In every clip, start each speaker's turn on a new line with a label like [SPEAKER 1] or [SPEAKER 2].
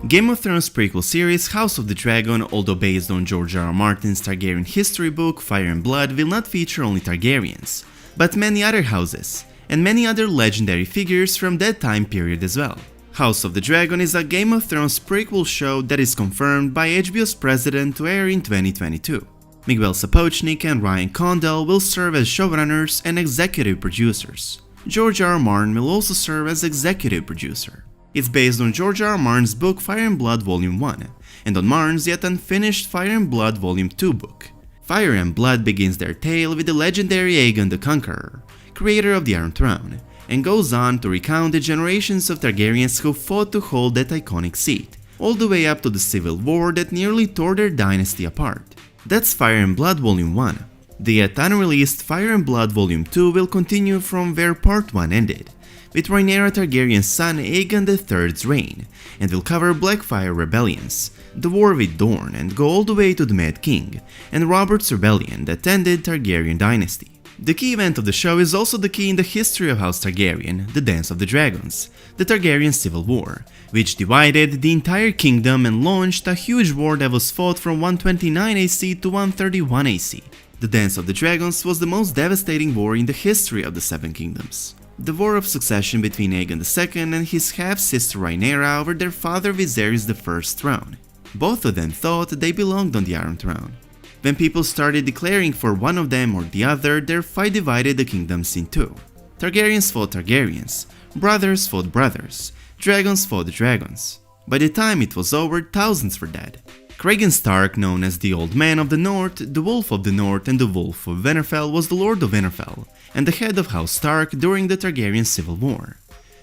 [SPEAKER 1] Game of Thrones prequel series House of the Dragon, although based on George R. R. Martin's Targaryen history book Fire and Blood, will not feature only Targaryens, but many other houses, and many other legendary figures from that time period as well. House of the Dragon is a Game of Thrones prequel show that is confirmed by HBO's president to air in 2022. Miguel Sapochnik and Ryan Condal will serve as showrunners and executive producers. George R. R. Martin will also serve as executive producer. It's based on George R. R. Martin's book Fire and Blood Volume 1, and on Martin's yet unfinished Fire and Blood Volume 2 book. Fire and Blood begins their tale with the legendary Aegon the Conqueror, creator of the Iron Throne, and goes on to recount the generations of Targaryens who fought to hold that iconic seat, all the way up to the civil war that nearly tore their dynasty apart. That's Fire and Blood Volume 1. The yet unreleased Fire and Blood Volume 2 will continue from where Part 1 ended, with Rhaenyra Targaryen's son Aegon III's reign, and will cover Blackfyre rebellions, the war with Dorne, and go all the way to the Mad King, and Robert's rebellion that ended Targaryen dynasty. The key event of the show is also the key in the history of House Targaryen, the Dance of the Dragons, the Targaryen Civil War, which divided the entire kingdom and launched a huge war that was fought from 129 AC to 131 AC. The Dance of the Dragons was the most devastating war in the history of the Seven Kingdoms. The war of succession between Aegon II and his half-sister Rhaenyra over their father Viserys I's throne. Both of them thought they belonged on the Iron Throne. When people started declaring for one of them or the other, their fight divided the kingdoms in two. Targaryens fought Targaryens, brothers fought brothers, dragons fought dragons. By the time it was over, thousands were dead. Cregan Stark, known as the Old Man of the North, the Wolf of the North and the Wolf of Winterfell, was the Lord of Winterfell, and the head of House Stark during the Targaryen Civil War.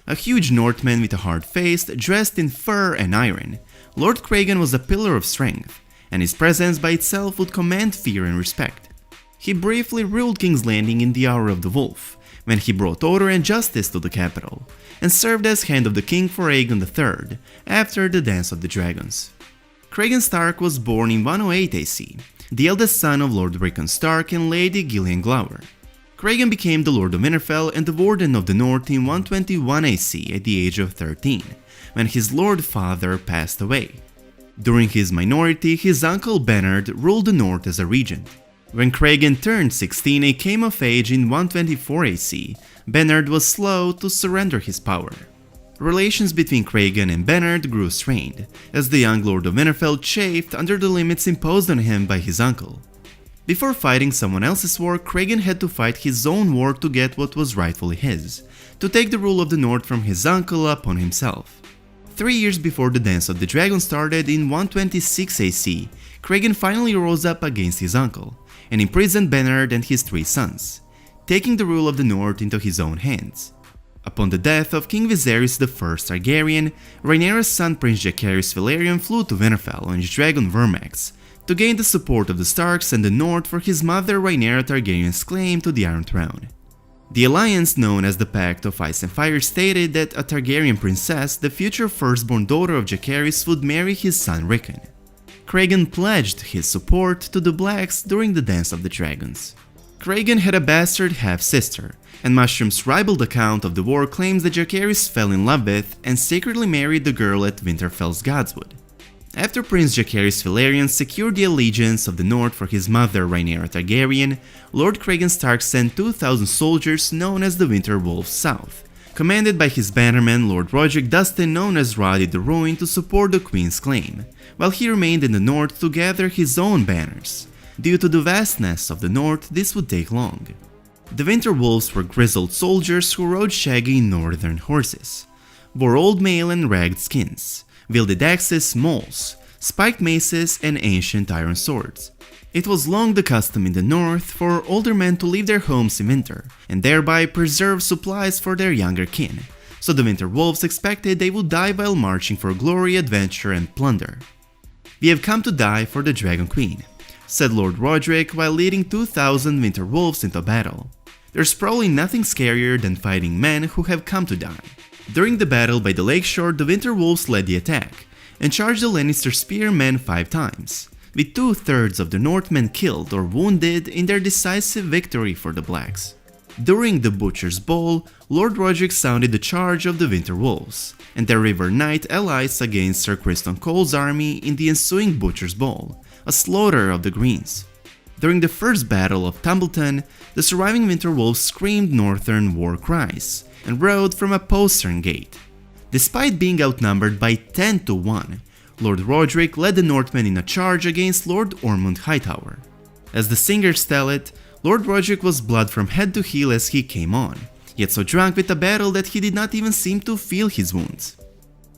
[SPEAKER 1] A huge Northman with a hard face, dressed in fur and iron, Lord Cregan was a pillar of strength, and his presence by itself would command fear and respect. He briefly ruled King's Landing in the Hour of the Wolf, when he brought order and justice to the capital, and served as Hand of the King for Aegon III, after the Dance of the Dragons. Cregan Stark was born in 108 AC, the eldest son of Lord Rickon Stark and Lady Gillian Glower. Cregan became the Lord of Winterfell and the Warden of the North in 121 AC at the age of 13, when his Lord Father passed away. During his minority, his uncle Bernard ruled the North as a regent. When Cregan turned 16 and came of age in 124 AC, Bernard was slow to surrender his power. Relations between Cregan and Bernard grew strained, as the young Lord of Winterfell chafed under the limits imposed on him by his uncle. Before fighting someone else's war, Cregan had to fight his own war to get what was rightfully his, to take the rule of the North from his uncle upon himself. 3 years before the Dance of the Dragon started in 126 AC, Cregan finally rose up against his uncle, and imprisoned Bernard and his 3 sons, taking the rule of the North into his own hands. Upon the death of King Viserys I Targaryen, Rhaenyra's son Prince Jacaerys Velaryon flew to Winterfell on his dragon Vermax, to gain the support of the Starks and the North for his mother Rhaenyra Targaryen's claim to the Iron Throne. The alliance known as the Pact of Ice and Fire stated that a Targaryen princess, the future firstborn daughter of Jacaerys, would marry his son Rickon. Cregan pledged his support to the Blacks during the Dance of the Dragons. Cregan had a bastard half-sister, and Mushroom's ribald account of the war claims that Jacaerys fell in love with and secretly married the girl at Winterfell's Godswood. After Prince Jacaerys Velaryon secured the allegiance of the North for his mother Rhaenyra Targaryen, Lord Cregan Stark sent 2,000 soldiers known as the Winter Wolves south, commanded by his bannerman Lord Roderick Dustin, known as Roddy the Ruin, to support the Queen's claim, while he remained in the North to gather his own banners. Due to the vastness of the North, this would take long. The Winter Wolves were grizzled soldiers who rode shaggy northern horses, wore old mail and ragged skins, wielded axes, mauls, spiked maces, and ancient iron swords. It was long the custom in the North for older men to leave their homes in winter, and thereby preserve supplies for their younger kin, so the Winter Wolves expected they would die while marching for glory, adventure, and plunder. "We have come to die for the Dragon Queen," said Lord Roderick while leading 2,000 Winter Wolves into battle. There's probably nothing scarier than fighting men who have come to die. During the battle by the lakeshore, the Winter Wolves led the attack, and charged the Lannister spearmen 5 times, with 2/3 of the Northmen killed or wounded in their decisive victory for the Blacks. During the Butcher's Ball, Lord Roderick sounded the charge of the Winter Wolves, and their River Knight allies against Sir Criston Cole's army in the ensuing Butcher's Ball, a slaughter of the Greens. During the first battle of Tumbleton, the surviving Winter Wolves screamed northern war cries and rode from a postern gate. Despite being outnumbered by 10 to 1, Lord Roderick led the Northmen in a charge against Lord Ormond Hightower. As the singers tell it, Lord Roderick was blood from head to heel as he came on, yet so drunk with the battle that he did not even seem to feel his wounds.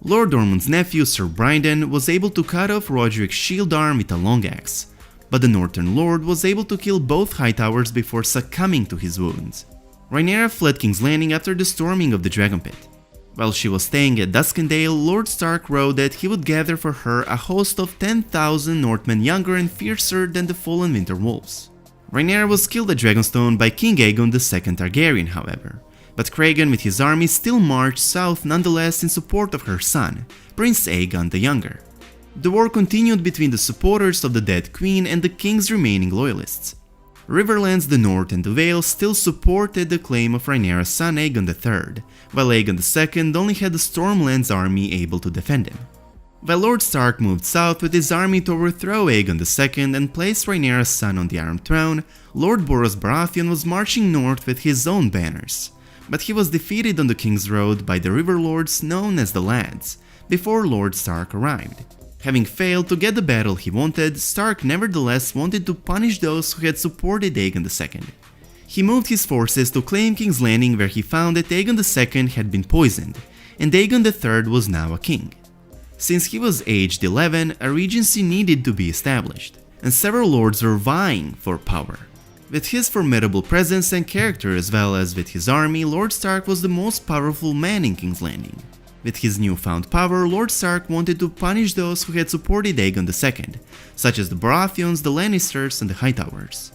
[SPEAKER 1] Lord Ormond's nephew Sir Brynden was able to cut off Roderick's shield arm with a long axe, but the Northern Lord was able to kill both Hightowers before succumbing to his wounds. Rhaenyra fled King's Landing after the storming of the Dragon Pit. While she was staying at Duskendale, Lord Stark wrote that he would gather for her a host of 10,000 Northmen younger and fiercer than the fallen Winter Wolves. Rhaenyra was killed at Dragonstone by King Aegon II Targaryen, however, but Cregan with his army still marched south nonetheless in support of her son, Prince Aegon the Younger. The war continued between the supporters of the dead queen and the king's remaining loyalists. Riverlands, the North and the Vale still supported the claim of Rhaenyra's son Aegon III, while Aegon II only had the Stormlands army able to defend him. While Lord Stark moved south with his army to overthrow Aegon II and place Rhaenyra's son on the Iron Throne, Lord Boros Baratheon was marching north with his own banners, but he was defeated on the King's Road by the river lords known as the Lads, before Lord Stark arrived. Having failed to get the battle he wanted, Stark nevertheless wanted to punish those who had supported Aegon II. He moved his forces to claim King's Landing, where he found that Aegon II had been poisoned, and Aegon III was now a king. Since he was aged 11, a regency needed to be established, and several lords were vying for power. With his formidable presence and character as well as with his army, Lord Stark was the most powerful man in King's Landing. With his newfound power, Lord Stark wanted to punish those who had supported Aegon II, such as the Baratheons, the Lannisters, and the Hightowers.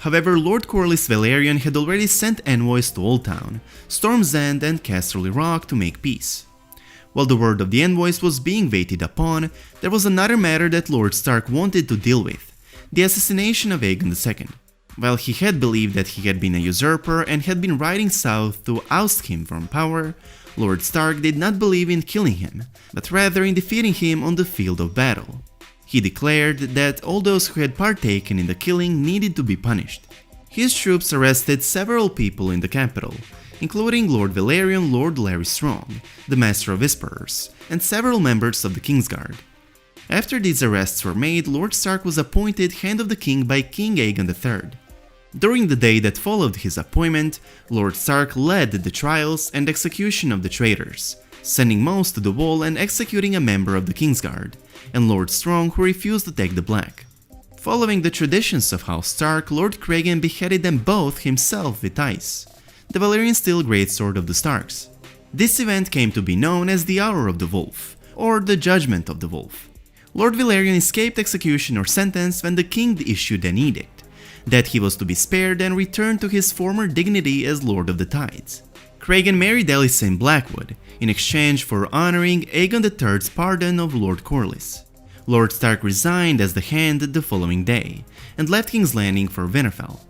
[SPEAKER 1] However, Lord Corlys Velaryon had already sent envoys to Old Town, Storm's End, and Casterly Rock to make peace. While the word of the envoys was being waited upon, there was another matter that Lord Stark wanted to deal with: the assassination of Aegon II. While he had believed that he had been a usurper and had been riding south to oust him from power, Lord Stark did not believe in killing him, but rather in defeating him on the field of battle. He declared that all those who had partaken in the killing needed to be punished. His troops arrested several people in the capital, including Lord Velaryon, Lord Larry Strong, the Master of Whisperers, and several members of the Kingsguard. After these arrests were made, Lord Stark was appointed Hand of the King by King Aegon III. During the day that followed his appointment, Lord Stark led the trials and execution of the traitors, sending most to the wall and executing a member of the Kingsguard, and Lord Strong, who refused to take the black. Following the traditions of House Stark, Lord Cregan beheaded them both himself with ice, the Valyrian steel greatsword of the Starks. This event came to be known as the Hour of the Wolf, or the Judgment of the Wolf. Lord Velaryon escaped execution or sentence when the king issued an edict that he was to be spared and returned to his former dignity as Lord of the Tides. Cregan married Alysanne Blackwood in exchange for honoring Aegon III's pardon of Lord Corlys. Lord Stark resigned as the Hand the following day and left King's Landing for Winterfell.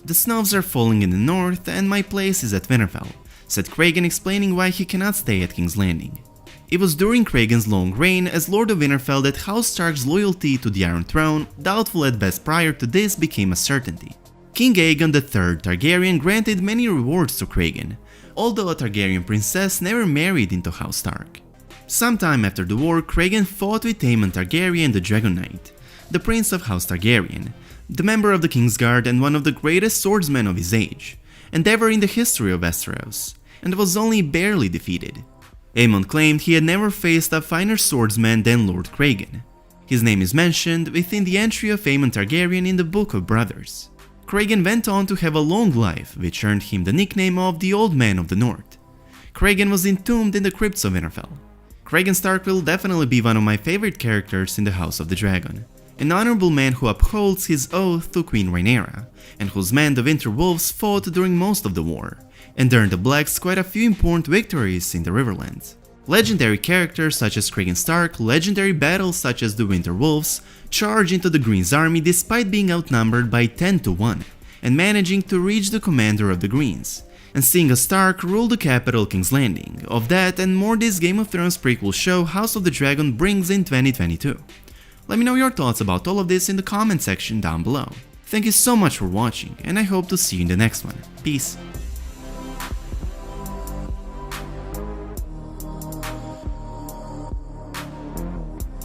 [SPEAKER 1] "The snows are falling in the north and my place is at Winterfell," said Cregan, explaining why he cannot stay at King's Landing. It was during Cregan's long reign as Lord of Winterfell that House Stark's loyalty to the Iron Throne, doubtful at best prior to this, became a certainty. King Aegon III Targaryen granted many rewards to Cregan, although a Targaryen princess never married into House Stark. Sometime after the war, Cregan fought with Aemon Targaryen the Dragon Knight, the prince of House Targaryen, the member of the Kingsguard and one of the greatest swordsmen of his age, and ever in the history of Westeros, and was only barely defeated. Aemon claimed he had never faced a finer swordsman than Lord Cregan. His name is mentioned within the entry of Aemon Targaryen in the Book of Brothers. Cregan went on to have a long life, which earned him the nickname of the Old Man of the North. Cregan was entombed in the crypts of Winterfell. Cregan Stark will definitely be one of my favorite characters in the House of the Dragon, an honorable man who upholds his oath to Queen Rhaenyra, and whose men the Winter Wolves fought during most of the war, and earned the Blacks quite a few important victories in the Riverlands. Legendary characters such as Cregan Stark, legendary battles such as the Winter Wolves, charge into the Green's army despite being outnumbered by 10 to 1, and managing to reach the commander of the Greens, and seeing a Stark rule the capital King's Landing. Of that and more this Game of Thrones prequel show House of the Dragon brings in 2022. Let me know your thoughts about all of this in the comment section down below. Thank you so much for watching, and I hope to see you in the next one. Peace.